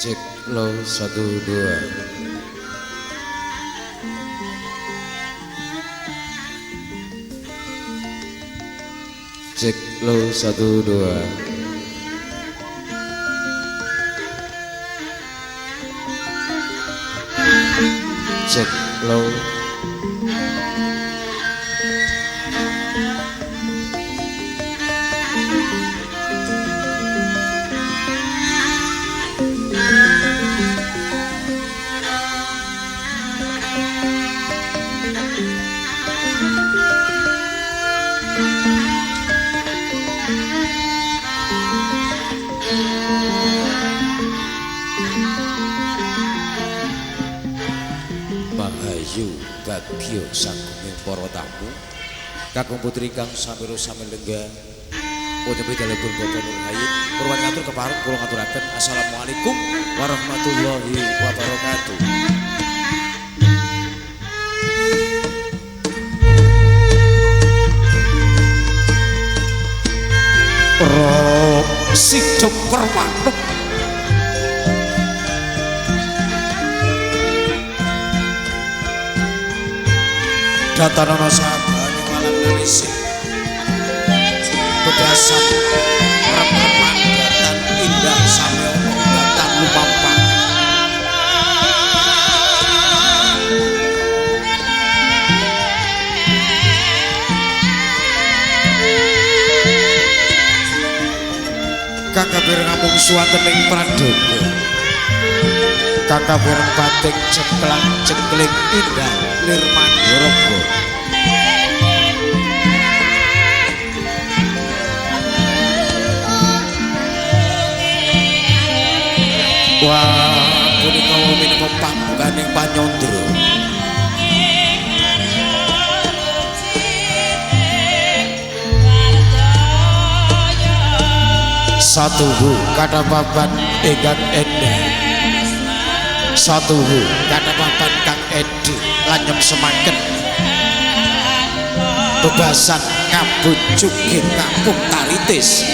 Cek low 1 2. Cek low 1 2. Cek low. Mahayu Bagyo Sagunging para tamu kakung putri kang samira sami lenggah utawi dalebur Bapak Nur Hayat purwan ngatur kepareng kula ngaturaken assalamualaikum warahmatullahi wabarakatuh. Rob sidhep permanuk datanono sabane malam nalisik bebasan rememan datan indah samyono datan lumampah kakak berengapung suwanten ing pradoga kakak bereng batik ceklang cekling indah nirman yorogo wah punika minangka pambukaning panyandra satuhu kata papan ingkang endah satuhu kata papan kang edi lanyem semaken bebasan ngabut cukir kampung taritis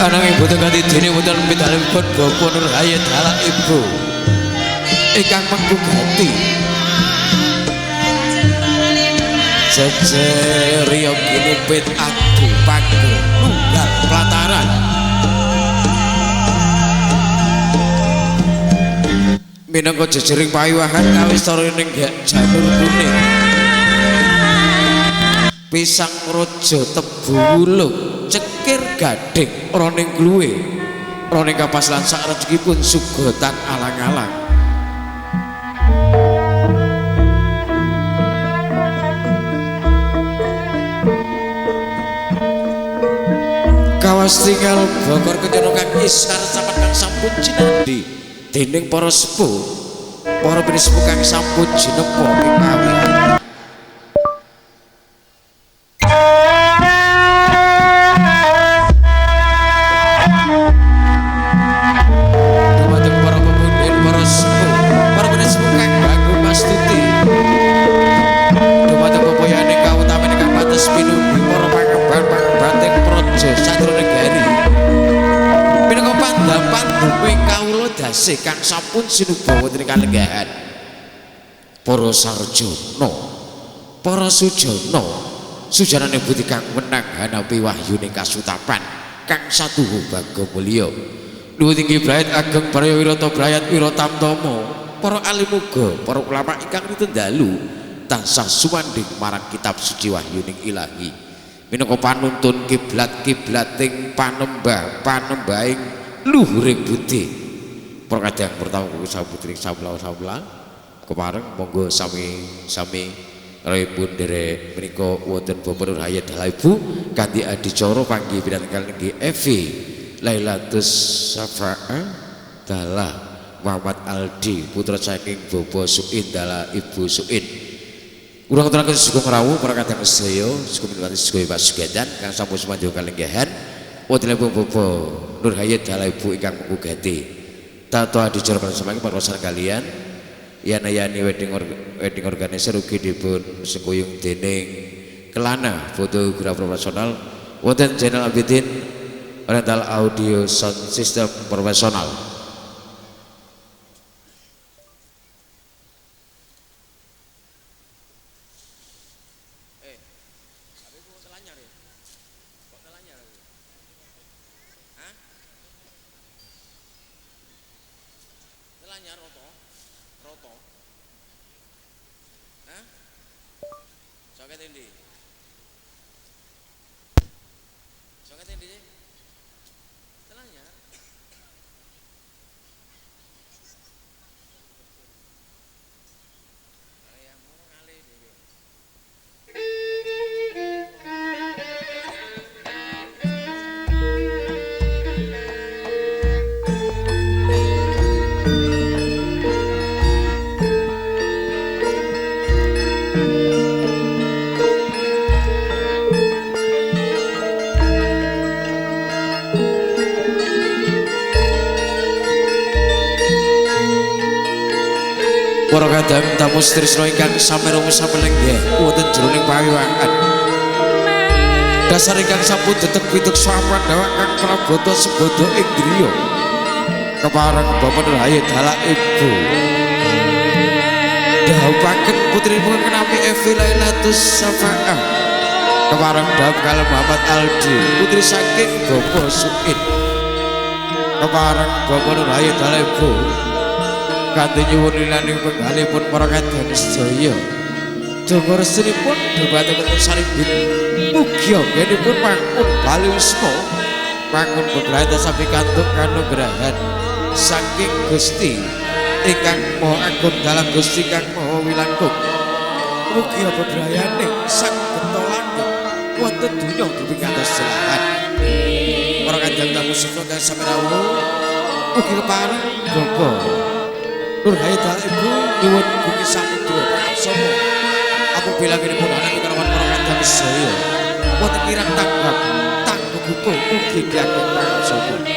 anang ibu tegati dini mutan pitalipun Bapak Nur Hayat halak ibu ingkang menggugati Cecerio ginupit aku pager nunggal pelataran minangka jejering pawiwahan kawis tarining janur kuning pisang rojo tebu wulung cekir gading roning gluwe roning kapas lan sak rezekipun sugotan alang-alang kawas tinggal Bogor kenyono kang isar sampeyan kang sampun jinandi dening para sepuh para pinesepuh kang sampun jinepa ing pawihan kang sampun sinubawa wonten kalenggahan para sarjana para sujana sujanane budi kang menang hanapi wahyuning kasutapan kang satuhu baga mulya nuwun tinggi brayat ageng Baraya Wirata Brayat Wiratamtama para alim uga para ulama ingkang nitendalu tansah sumandhing marang kitab suci wahyuning ilahi minangka panuntun kiblat-kiblating panembahing luhuring budi perkadang pertama kuwi sabutring sabla kepareng monggo sami raipun derek menika wonten Bapak Nur Hayat Ibu kanthi adicara panggih piranti nggih Evi Lailatus Safa'ah dalah Muhammad Aldi putra saking Bobo Suin dala Ibu Suin. Kula ngaturaken sugeng rawuh para kadang sedaya sugeng miwati sugeng Pak Sugedan kang sampun semanjung kalenggahan wontenipun Bobo Nur Hayat dala Ibu ingkang menggugati. Tato adicara bersama para pasangan kalian yani wedding organizer ugi dipun sekuyung dening Kelana fotografer profesional wonten channel Abidin Rental Audio Sound System profesional. Para kadang tamu tresna ingkang sami rumus sapelenggih wonten jroning pawiwakan. Dasar ingkang sampun detek pituk sampun dawak kang prabata sebodo ing griya. Kepareng Bapak Nur Hayat dala Ibu. Dhawuhaken putrinipun kenami Evi Lailatus Safaah. Kepareng dhawuh kalih Muhammad Aldi putri saking Bobo Suin. Kepareng Bapak Nur Hayat dala Ibu. Kanthi nyuwun lilaning penggalipun para kadang sedaya donga resinipun dhumateng saribut mugi anggenipun mangkun bali wisma mangkun bebrayat sapi kantuk kanugrahan saking Gusti ingkang Maha Agung dalam Gusti kang Maha Wilangkung. Mugi bebrayane sang beta langit wonten donya dupi kantos jelahan. Para kadang tamu sedaya sami rawuh mugi kepareng Bapak Nur Hayat dala Ibu nyuwun mugi sampun daya pangaksama apabila kinipun ana karawan para kadang sedaya wonten kirang tanggap tangguh hukum mugi diangkat pangaksama.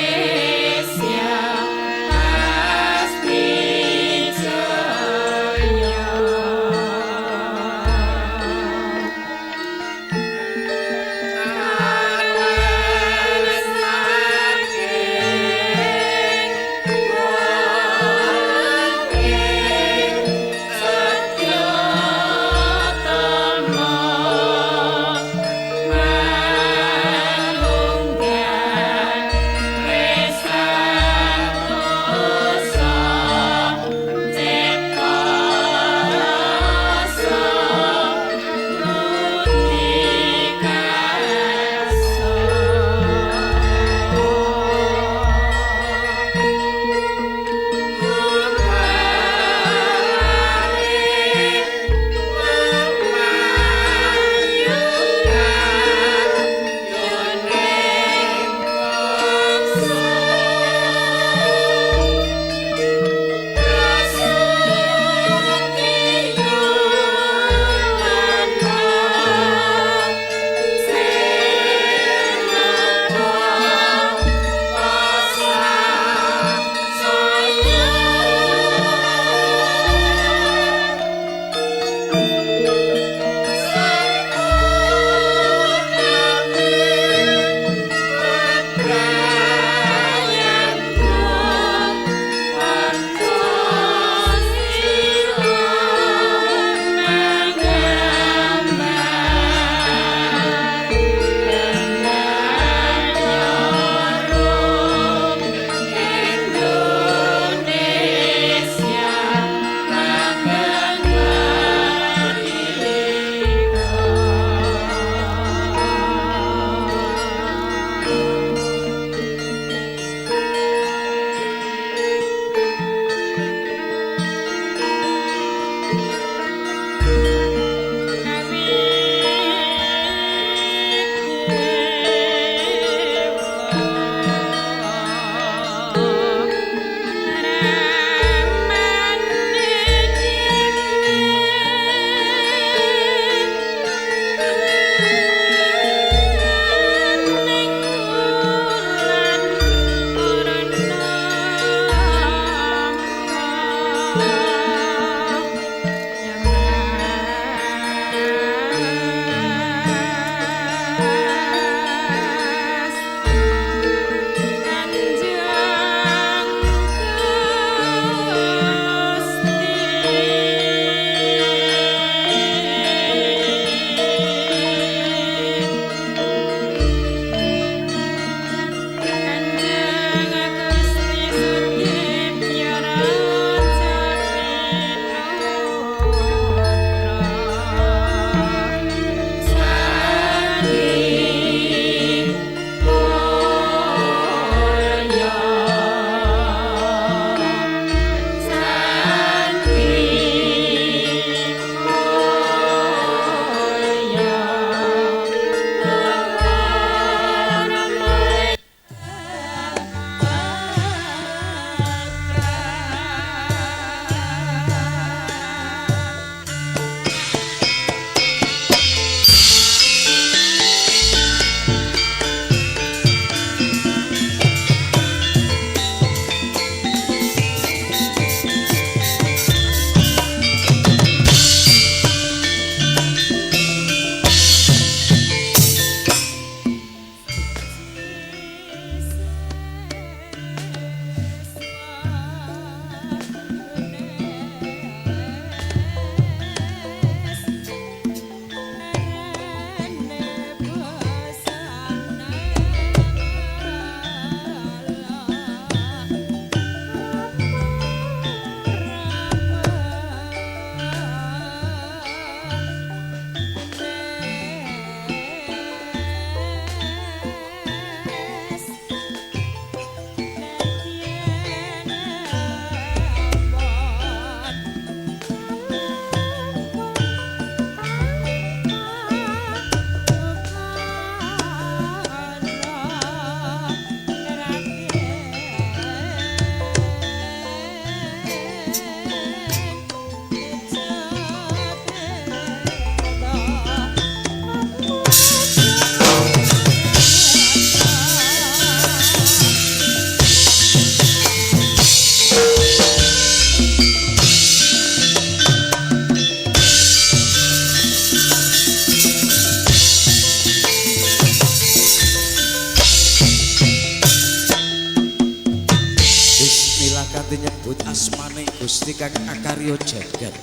nyebut asmane Gusti kang akarya jagat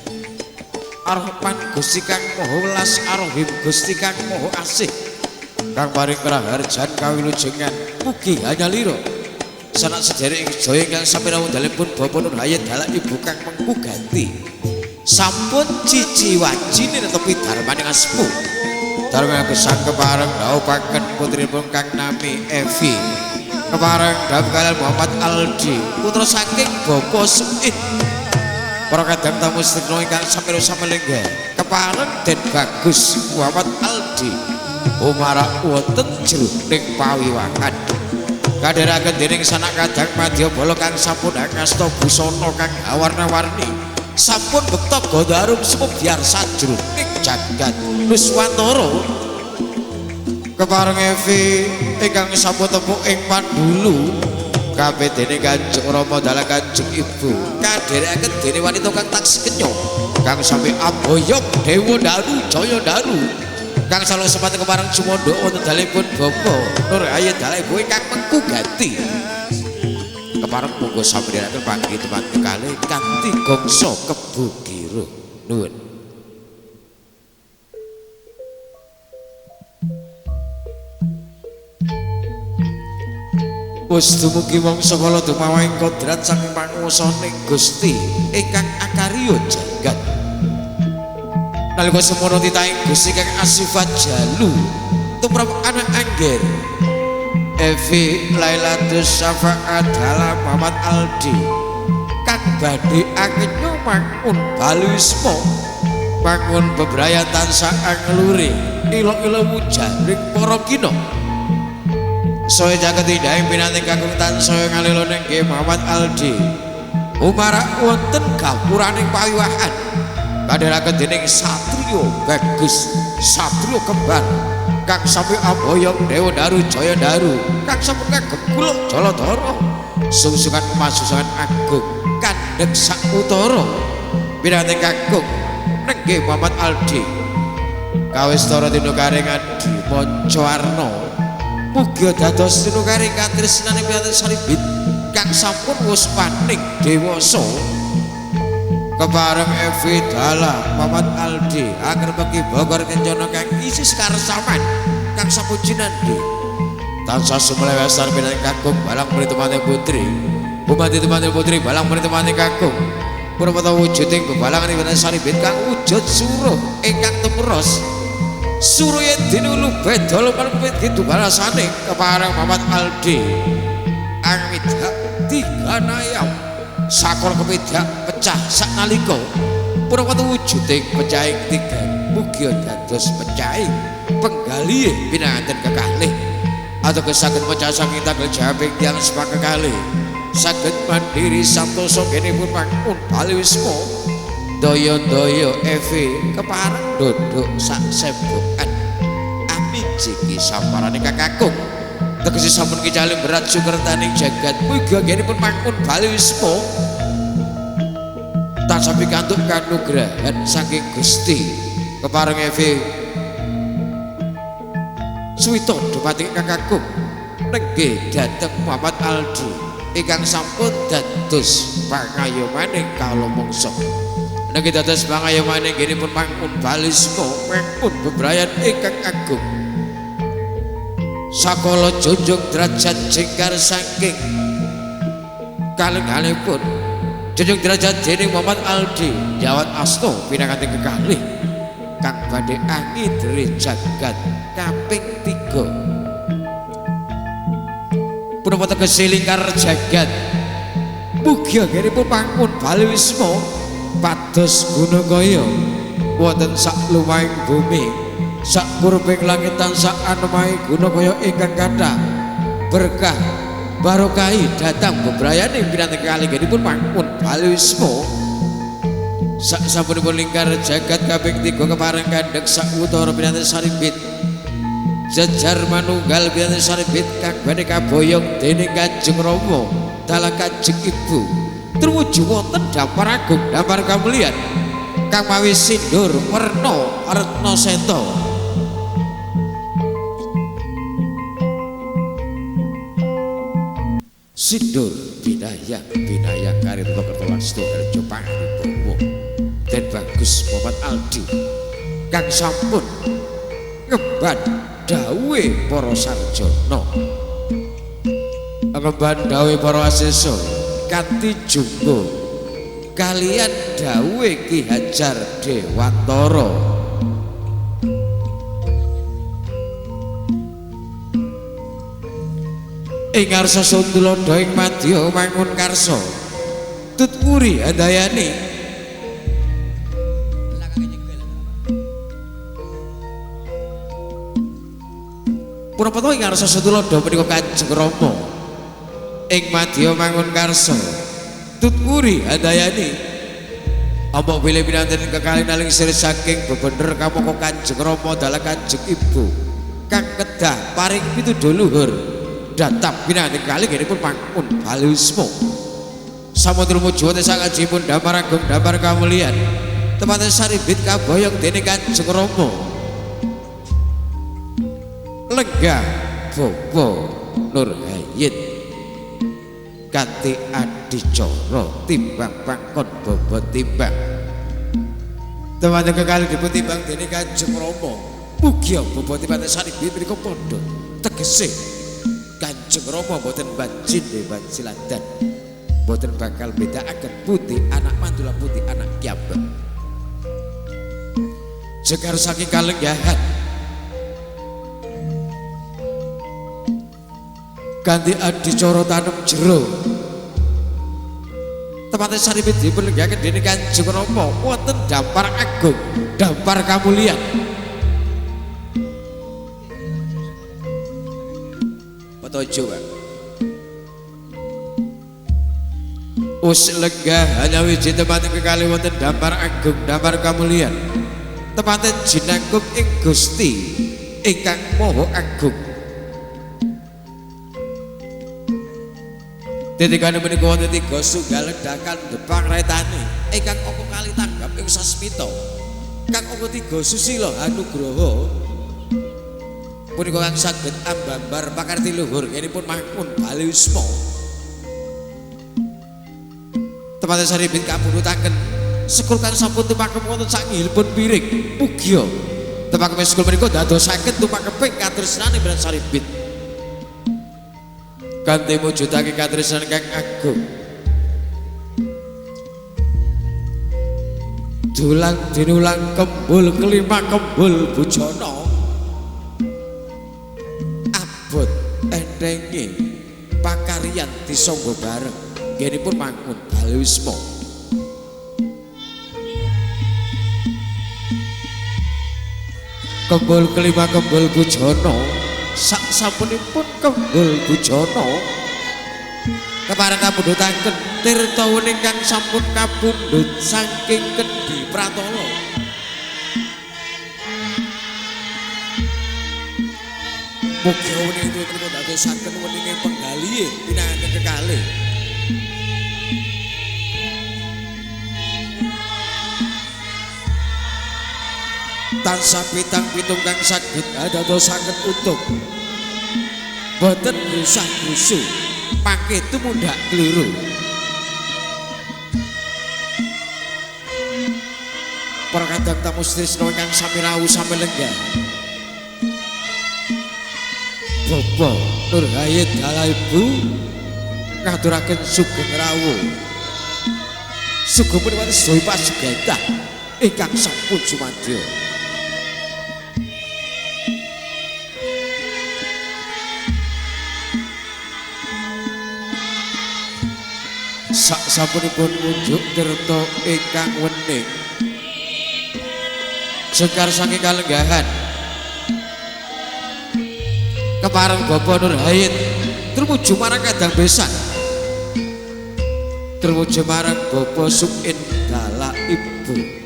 Ar-Rahman Gusti kang maha welas Ar-Rahim Gusti kang maha asih kang paring praharjan kawilujengan mugi hanyalira sanak sederek jaya kang sami rawuh dalipun Bapa Nur Hayat dalah ibu kang mengku ganti sampun cici wajine netepi darmaning asmu darmaning gesang kepareng dhaupaken putripun kang nami Evi kepareng dhaup kaliyan Muhammad Aldi putra saking Bapa Suid para kadang tamu sedaya ingkang sami samelengga kepareng Den Bagus Muhammad Aldi umara wonten jroning pawiwakan kadheraken dening sanak kadang madya bala kang sampun ngasta busana kang awarna-warni sampun bekta gondarum sumbyar sajroning jagat Nuswantara kepareng Evi ingkang sampun tepuk ing pandulu kabeh dening Kanjeng Rama dalah Kanjeng Ibu kadheraken dening wanita kang taksih kenya kang sami aboyong Dewa Daru Jaya Daru kang salah sepatu kepareng Jumondo wonten dalipun Bapa Nur Hayat dalah ibu ingkang mengku ganti kepareng monggo sampeyan panggih teman kalih kanthi gongso kebugiruh nuwun wis dumugi mangsa kala dumawahing kodrat saking panguwasaning Gusti ingkang akarya jagat nalika semono titahing Gusti kang asifat jalu tumrap anak angger Evi Lailatus Syafaat dalah Muhammad Aldi kang badhe akenya mangun balisma mangun bebrayatan sak anglure ilo-ilo wujaring para kina saya jagat indahing pinanting kakung tansaya ngalila nggih Muhammad Aldi umara wonten gapuraning pawiwahan kadheraken dening satriya bagus satriya kembar kang sami aboyong Dewa Daru Jaya Daru kang sampun kagem kula Jaladara sungsungan emas sungsungan agung kandhek sakutara pinanting kakung nggih Muhammad Aldi kawistara tinukaring adi manca warna mugi dados tinukaring katresnaning pinanting saribit kang sampun wus paning dewasa kepareng Evi dalah Muhammad Aldi anger bagi Bogor kencana kang isi sakarsaman kang sampun jinandi tansah sumlewesar pinanting kakung balang muni temanting putri bumati temanting putri balang muni temanting kakung purwata wujuding bebalangan pinanting saribit kang wujud suruh ingkang temros suruye dinulu bedol malempit didubalasane kepareng Muhammad Aldi angmidak tiga nayam sakor kepidak pecah saknalika purwata wujuding pecahing tiga mugi dados pecahing penggalih pinanganten kekalih atau saged pecah saking tanggal japing tiyang sepakekalih saged mandiri santosa kenipun mangun balisma daya-daya Evi kepareng dodok sak sembokan amijiki samparane kakakung tegese sampun kicaling berat sukertaning jagat mugi anggenipun mangun balisma tansah pikantuk kanugrahan saking Gusti kepareng Evi suwita dumateng kakakung nenggih dhateng Muhammad Aldi ingkang sampun dados pangayomaning kala mangsa nggih dados pangayomaning nggihipun mangun balisma mangun bebrayan ingkang agung sakala junjung derajat jengkar saking kalenggalipun junjung derajat dening Muhammad Aldi jawat asta pinanganting kekalih kang badhe angidri jagat kaping 3 punapa tegese lingkar jagat mugi anggenipun mangun balisma pados gunakaya wonten sak lumahing bumi sak purbing langit tansah anemai gunakaya ingkang kathah berkah barokahi datang bebrayane pinanting kalingipun mangun balisma sak sapunipun lingkar jagat kaping 3 kepareng kandhek sak utara pinanting saribit jejar manunggal pinanting saribit kang badhe kaboyong dening Kanjeng Rama dalah Kanjeng Ibu terwujud wonten dampar agung dampar kamulyan kang mawi sindur werna retna seta sindur binayang karir Kertolan Sidoarjo Pangaribowo dan Bagus Muhammad Aldi kang sampun ngemban dawuhe para sarjana ngemban dawuhe para asesa kanthi junggo kalian dawuhe Ki Hajar Dewantara ing ngarsa Sundulanda ing madya mangun karsa tuturi handayani punapa ing ngarsa Sundulanda menika Kanjeng Rama ing madya mangun karsa tuturi handayani amok bilih pinanten kekalih naling siri saking bebener kamangka Kanjeng Rama dalah Kanjeng Ibu kang kedah paring pituduh luhur datap pinanten kalih ngenipun pangkun balismo samudra muja te sakajipun damar agung damar kamulyan tepate saribit kaboyong dening Kanjeng Rama lenggah bapa Nur Hayit kanthi adicara timbang pangkon bobot timbang tepate kekalih dipun timbang dening Kanjeng Rama mugi bobot timbang saribit menika padha tegese Kanjeng Rama boten banjin banjiladan boten bakal bedakaken putih anak mantu lan putih anak kiyambak jegar saking kalenggahan kanthi adicara tanem jero tepate saripit dipun lenggahaken dening Kanjeng Rama wonten dampar agung dampar kamulyan Tojo Pak us lenggah hanya wiji tempatnya kekalih wonten dampar agung dampar kamulyan tempatnya jinanggung ing Gusti ingkang Maha Agung titikane menika wonten 3 sunggal ledakan depang retane ingkang angka kalih tanggap ing sasmita kang angka 3 susila anugraha punika kang saged ambambar pakarti luhur ngenipun mangkun balismo tepate saribit kapundhutaken sekul kang sampun tumakem wonten sangilipun piring mugi tepaken sekul menika dadosaken tumakeping katresnane marang saribit kanthi mujudake katresnan kang agung dulang dinulang kembul kelima kembul bujana abot endengi pakaryan disangga bareng ngenipun mangkun balismo kembul kelima kembul bujana sak sampunipun kembul bujana kepareng kapundhutaken tirta wening kang sampun kapundhut saking Kedhi Pratala mugi wening menika dadosaken weninge penggalih pinanganten kekalih tansah pitang-pitung kang saged dadosaken utuh boten grusah-grusu mangke tumundak kliru para kadang tamu tresna ingkang sami rawuh sami lenggah Bapak Nur Hayit dalah Ibu ngaturaken sugeng rawuh sugeng punika sedaya pasugadah ingkang sampun sumadyo sak sampunipun unjuk tirta ingkang wening sekar saking kalenggahan kepareng Bapak Nur Hayit tumuju marang kadang besan tumuju marang Bapak Sukin dalah Ibu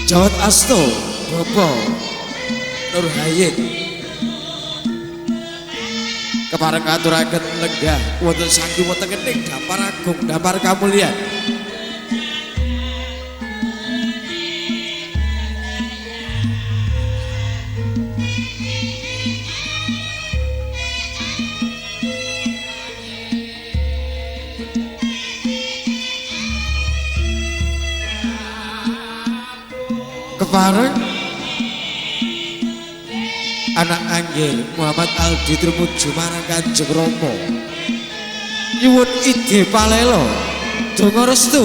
Jawat asto Bapak Nurhayin kepareng ngaturaken lenggah wonten saking wonten kening Dampar Agung Dampar Kamulyan kepareng anak Anggil Muhammad Aldi tumuju marang Kanjeng Rama nyuwun ide palela donga restu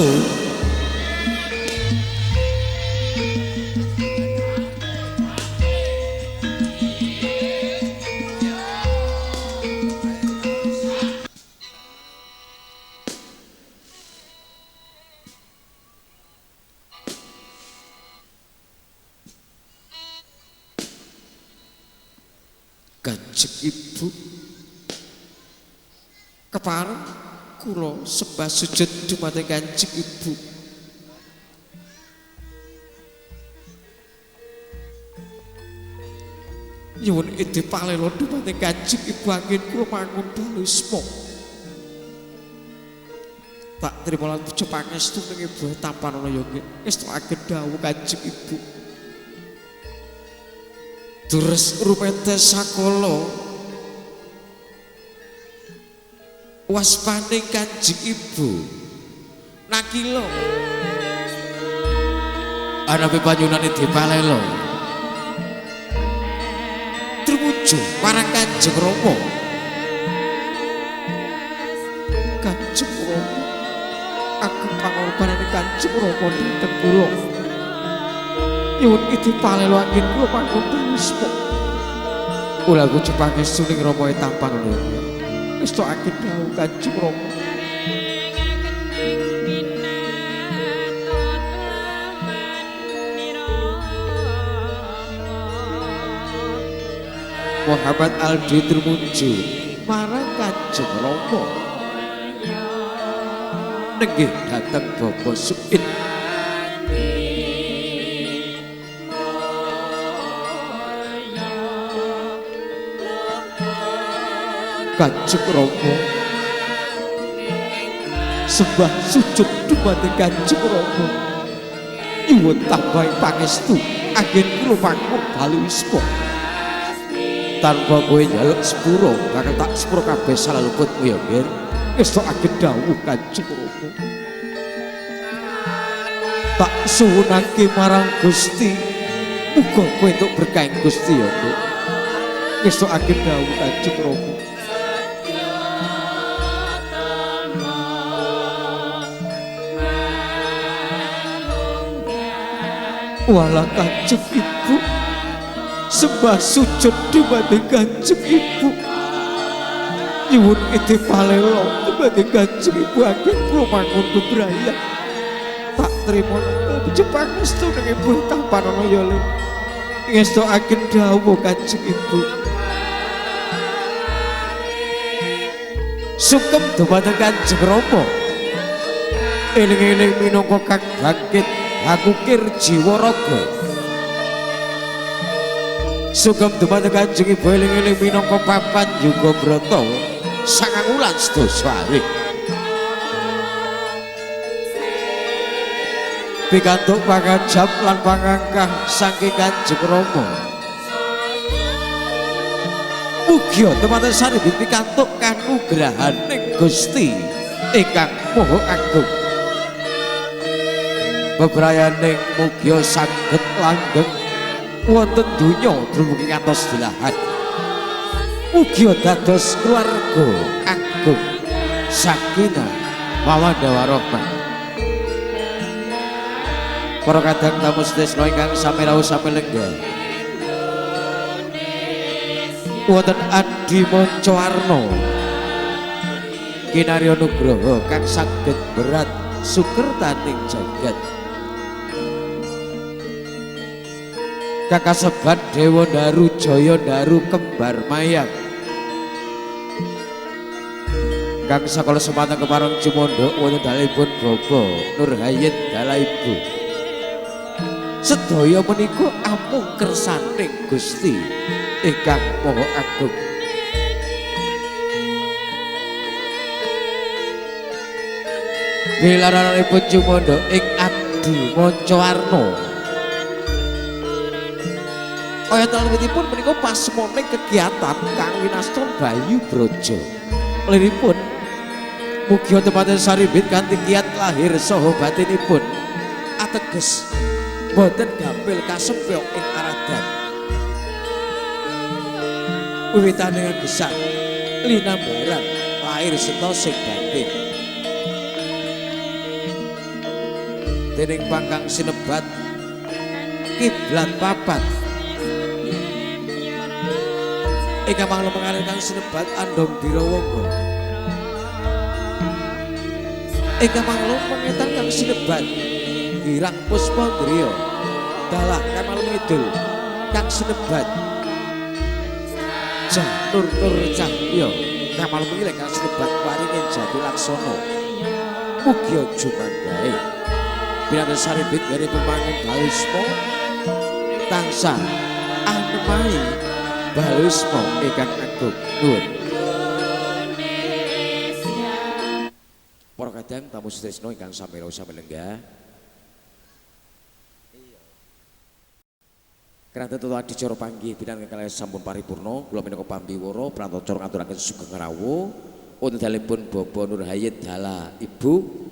Kanjeng Ibu kepareng kula sembah sujud dumateng Kanjeng Ibu nyuwun ide palela dumateng Kanjeng Ibu angin kula mangun balisma tak trima lan puja pangestu ning Ibu tampanana ya nggih ngestakaken dawuh Kanjeng Ibu Dures rupete sakala waspaning Kanjeng Ibu nakila anape panyunane dipalela tumuju marang Kanjeng Rama Kanjeng Rama aku pangorbanane Kanjeng Rama dhateng kula nyuwun ide palela angin kula panggon balisma kula kudu pangestu ning Rama tampanana ngestakaken dawuh Kanjeng Rama Muhammad Aldi tumuju marang Kanjeng Rama nenggih dhateng Bapak Suit Kanjeng Rama sembah sujud dumateng Kanjeng Rama nyuwun tambahi pangestu anggen kula mangun balisma tanpa kowe njaluk sepuro bakal tak sepuro kabeh salaluputmu ya nggih ngestakaken dawuh Kanjeng Rama tak suwunake marang Gusti muga kowe entuk berkah Gusti ya Nduk ngestakaken dawuh Kanjeng Rama Walah Kanjeng Ibu sembah sujud dumateng Kanjeng Ibu nyuwun ide palela dumateng Kanjeng Ibu anggen kula mangun bebrayat tak trima puji pangestu ning Ibu tampanana ya le ngestakaken dawuh Kanjeng Ibu sugeng dumateng Kanjeng Rama eling-eling minangka kang bangkit akukir jiwa raga sugeng dumateng Kanjeng Ibu eling-eling minangka papan yuga brata sangang wulan sedasa awit pikantuk pangajap lan pangangkah saking Kanjeng Rama mugi teman-teman sari pikantuk kanugrahaning Gusti ingkang Maha Agung bebrayaning mugia saged langgeng wonten donya dumugi ngantos dilahan mugia dados keluarga agung sakinah mawaddah warahmah para kadang tamu sedaya ingkang sami rawuh sami lenggah wonten Adi Mancawarna kinarya nugraha kang saged berat sukertaning jagat kakasebat Dewa Daru Jaya Daru kembar mayang kang sakala semana kepareng cumandha wonten dalipun Bapa Nurhayin Dalaibu sedaya menika amung kersaning Gusti ingkang Maha Agung. Bilaranipun Cumanda ing Adi Mancawarna. Kaya talebetipun menika pasmone kegiatan kang winastan Bayu Brojo. Liripun mugi tepaten saribit kanthi kiat lahir saha batinipun ateges boten gampil kasempyok ing aradan. Wiwitane gesang linambaran lahir seta sing batin. Dening pangkang sinebat kiblat papat ingkang manglemengane kang sinebat Andong Birawangga ingkang manglemengane kang sinebat Girang Puspandriya dalah Kamal Ngidul kang sinebat Janur Nur Cahya Kamal Milih kang sinebat Waringin Jati Laksana. Mugi jumanggahe Pinangan saribit dari pembangun Balismo tansah anemai Balismo ingkang agung nuwun. Para kadang tamu sutresna ingkang sami rasa lenggah. Kanthi tutu adicara panggih pinangan kalih sampun paripurna kula minangka pambiwara prantocara ngaturaken sugeng rawuh wontenipun Bapak Nur Hayat Dala Ibu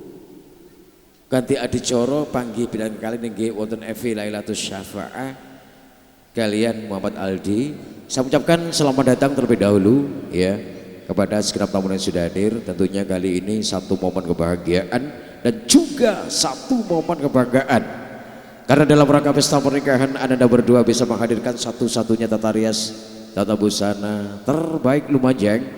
ganti adicara panggih pinangan kali nggih wonten Evi Lailatul Syafa'ah kalian Muhammad Aldi. Saya ucapkan selamat datang terlebih dahulu ya kepada segenap tamu yang sudah hadir. Tentunya kali ini satu momen kebahagiaan dan juga satu momen kebanggaan karena dalam rangka pesta pernikahan Anda berdua bisa menghadirkan satu-satunya tata rias tata busana terbaik Lumajang.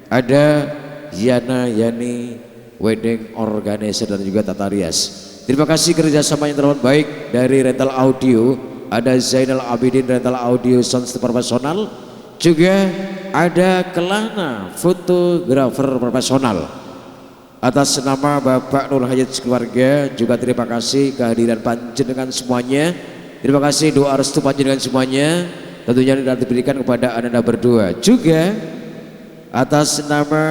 Ada Yana Yani Wedding Organizer dan juga tata rias. Terima kasih kerjasama yang terlalu baik dari rental audio. Ada Zainal Abidin rental audio sound profesional. Juga ada Kelana fotografer profesional. Atas nama Bapak Nur Hayat keluarga juga terima kasih kehadiran panjenengan semuanya. Terima kasih doa restu panjenengan semuanya. Tentunya diberikan kepada Anda berdua. Juga atas nama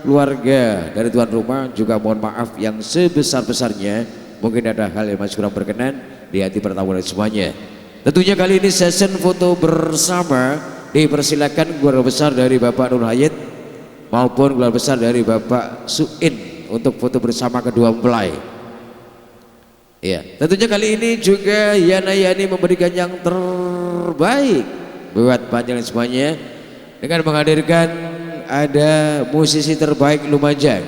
keluarga dari tuan rumah juga mohon maaf yang sebesar-besarnya. Mungkin ada hal yang masih kurang berkenan di hati pertamuan semuanya. Tentunya kali ini session foto bersama dipersilakan keluarga besar dari Bapak Nur Hayat maupun keluarga besar dari Bapak Suin untuk foto bersama kedua mempelai. Ya, tentunya kali ini juga Yana Yani memberikan yang terbaik buat panjenengan semuanya dengan menghadirkan ada musisi terbaik Lumajang,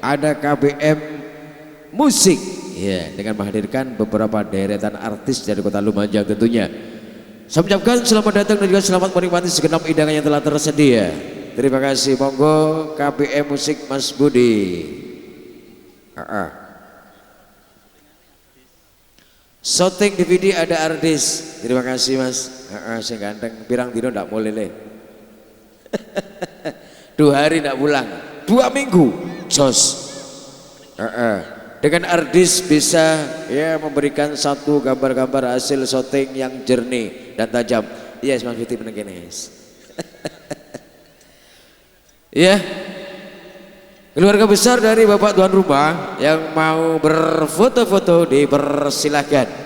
ada KBM Musik ya dengan menghadirkan beberapa deretan artis dari kota Lumajang tentunya. Saya ucapkan selamat datang dan juga selamat menikmati segenap hidangan yang telah tersedia. Terima kasih, monggo KBM Musik Mas Budi. Shooting DVD ada artis. Terima kasih Mas. Sing ganteng pirang dino ndak mulai le. 2 hari tidak pulang, 2 minggu jos. Dengan Ardis bisa ya memberikan satu gambar-gambar hasil syuting yang jernih dan tajam. Yes Mas Fiti penengkenes. Ya, keluarga besar dari Bapak tuan rumah yang mau berfoto-foto dipersilahkan.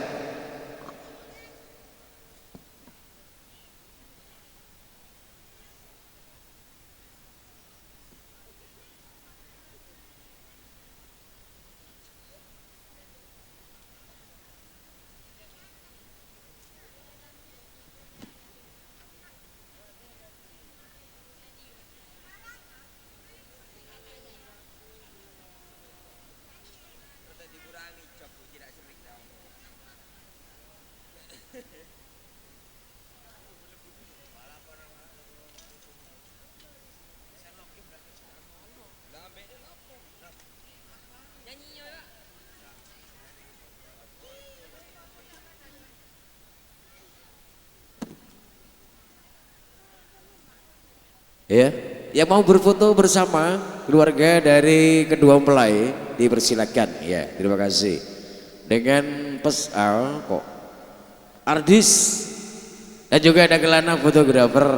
Ya, yang mau berfoto bersama keluarga dari kedua mempelai dipersilakan ya. Terima kasih. Dengan kok Ardis dan juga ada Kelana fotografer.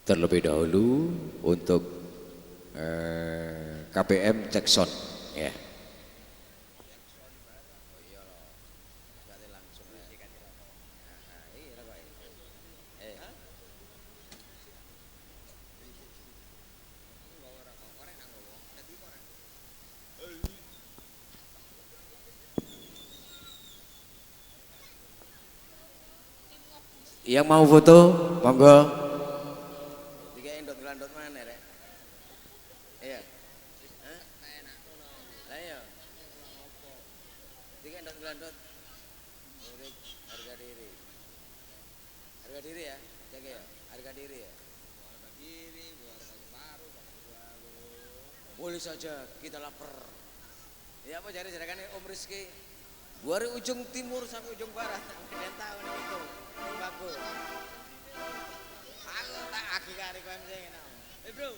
Terlebih dahulu untuk KPM Jackson ya. Yang mau foto monggo. Boleh saja, kita lapar. Ya apa cari jarakan Om Rizky. Dari ujung timur sampai ujung barat. Kalian tahu nih itu. Bagus. Aku tak aki kari kau yang bro.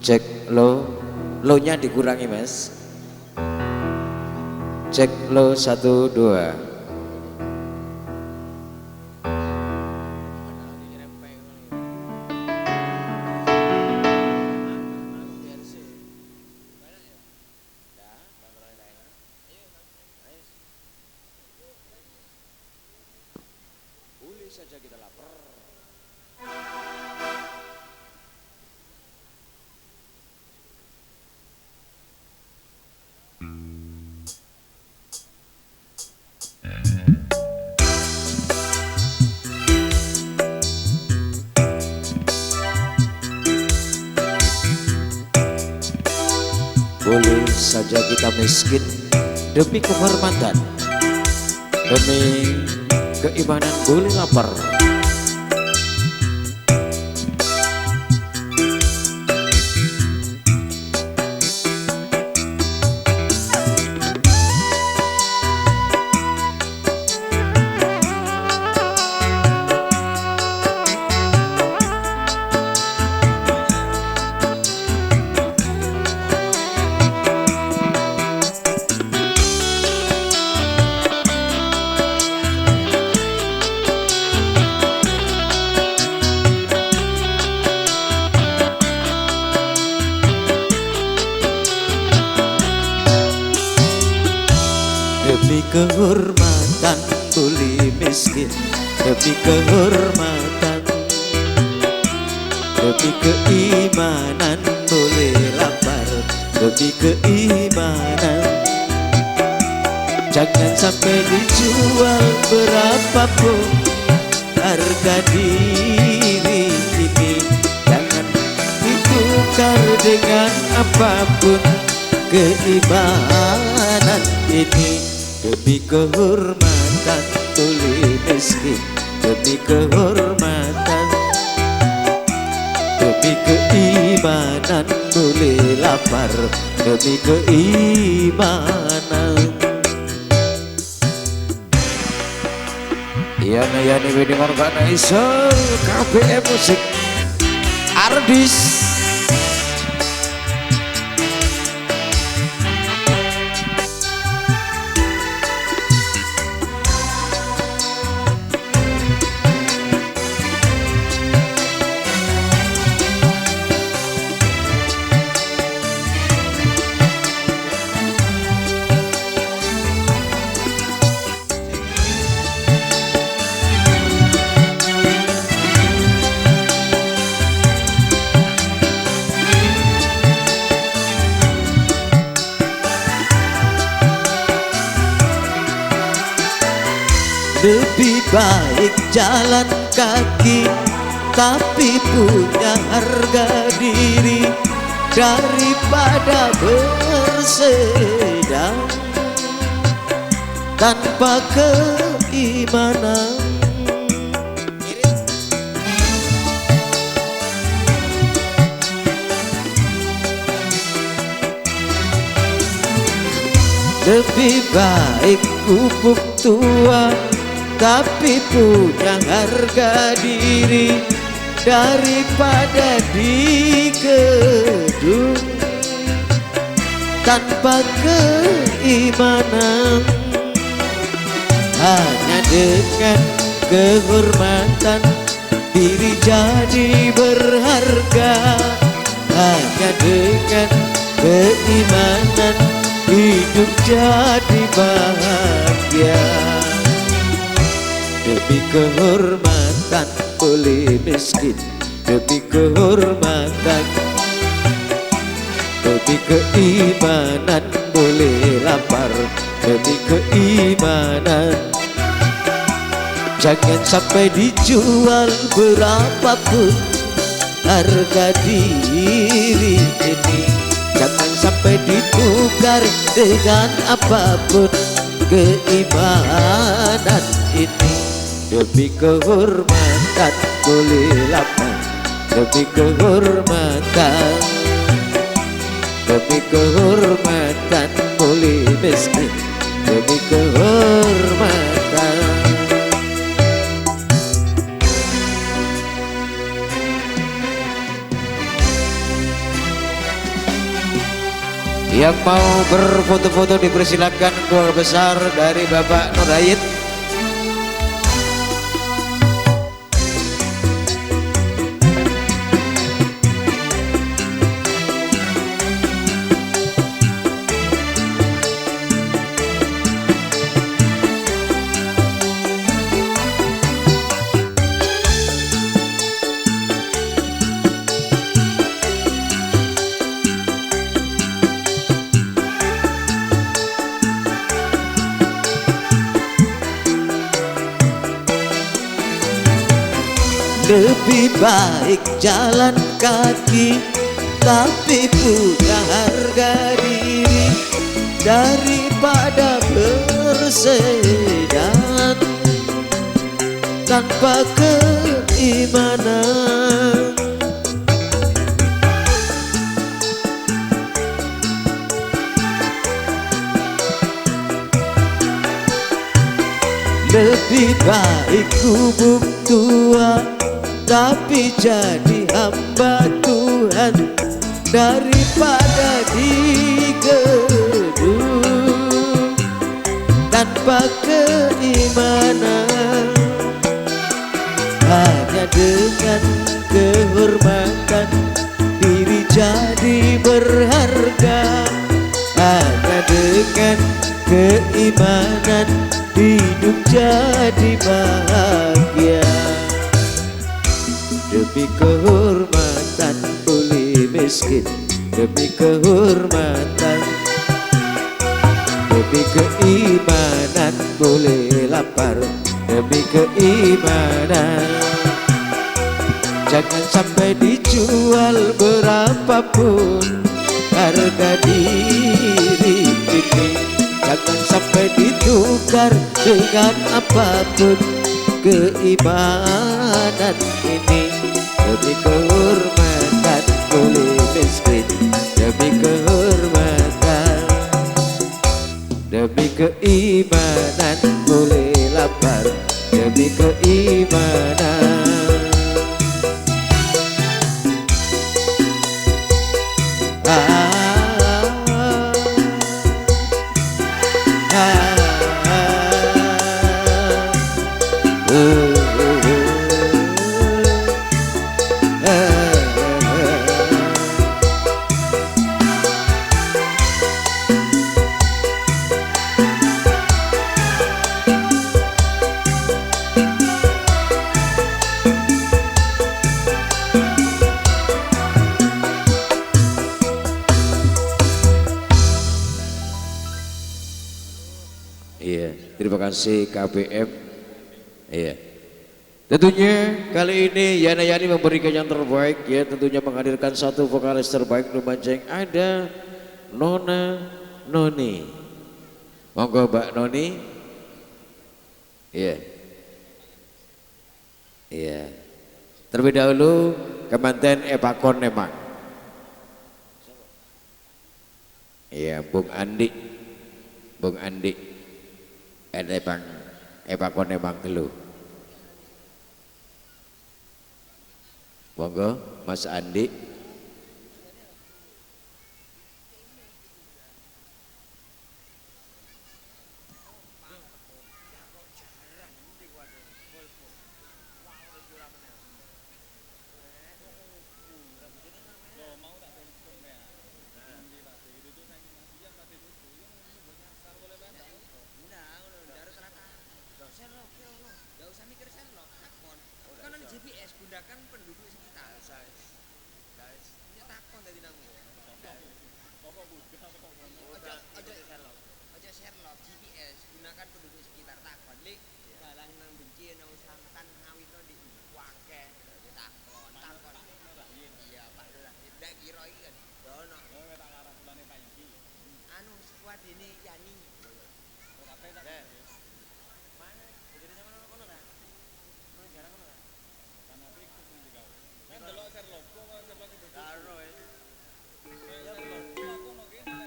Cek lo nya dikurangi mas. Cek lo 1 2. saja kita lapar. Boleh saja kita miskin demi kehormatan, demi keimanan boleh lapar. Demi kehormatan boleh miskin, demi kehormatan, demi keimanan boleh lapar, demi keimanan. Jangan sampai dijual berapapun harga diri ini, jangan ditukar dengan apapun keimanan ini. Demi kehormatan boleh miskin, demi kehormatan, demi keimanan boleh lapar, demi keimanan. Iya nayani wedi marbana isol KBM Musik Ardis. Lebih baik jalan kaki tapi punya harga diri daripada bersepeda tanpa keimanan. Lebih baik pupuk tua tapi punya harga diri daripada di gedung tanpa keimanan. Hanya dengan kehormatan diri jadi berharga, hanya dengan keimanan hidup jadi bahagia. Demi kehormatan boleh miskin, demi kehormatan, demi keimanan boleh lapar, demi keimanan. Jangan sampai dijual berapapun harga diri ini, jangan sampai ditukar dengan apapun keimanan ini. Demi kehormatan boleh lapar, demi kehormatan, demi kehormatan boleh miskin, demi kehormatan. Yang mau berfoto-foto dipersilakan, keluarga besar dari Bapak Nurayit. Lebih baik jalan kaki tapi punya harga diri daripada bersepedaan tanpa keimanan. Lebih baik gubuk tua tapi jadi hamba Tuhan daripada di gedung tanpa keimanan. Hanya dengan kehormatan diri jadi berharga, hanya dengan keimanan hidup jadi bahagia. Demi kehormatan boleh miskin, demi kehormatan, demi keimanan boleh lapar, demi keimanan. Jangan sampai dijual berapapun harga diri ini, jangan sampai ditukar dengan apapun keimanan ini. Demi kehormatan boleh miskin, demi kehormatan, demi keimanan boleh lapar, demi keimanan. Iya, terima kasih KBM. Iya. Tentunya kali ini Yana Yani memberikan yang terbaik ya, tentunya menghadirkan satu vokalis terbaik Lumajang, ada Nona Noni. Monggo Mbak Noni. Iya. Iya. Terlebih dahulu Kemanten Epakon Nemang. Iya, Bung Andi. Bung Andi. Epakon Nemang dulu. Monggo Mas Andi. GPS gunakan penduduk sekitar. Ini takon tadi nang. Aja Sherlock GPS gunakan penduduk sekitar takon. Lik dalang nang benci nang slametan ngawito di wake. Takon. Iya, Pak Lurah. Ndak kira iki kan. Dono. Tak larang bulane Pak Iki. Anu sekuat ini Yani. Kabeh tak. Mana? Jadi sama kono ta? Mana jarang kono ta? Kan delok Sherlock kok Sherlock itu. Karo ya. Aku no kene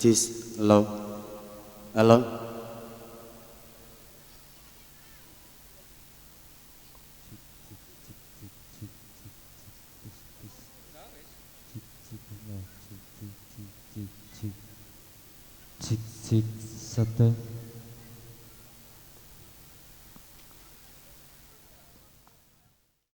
Cis, halo. Halo. Cik cik satu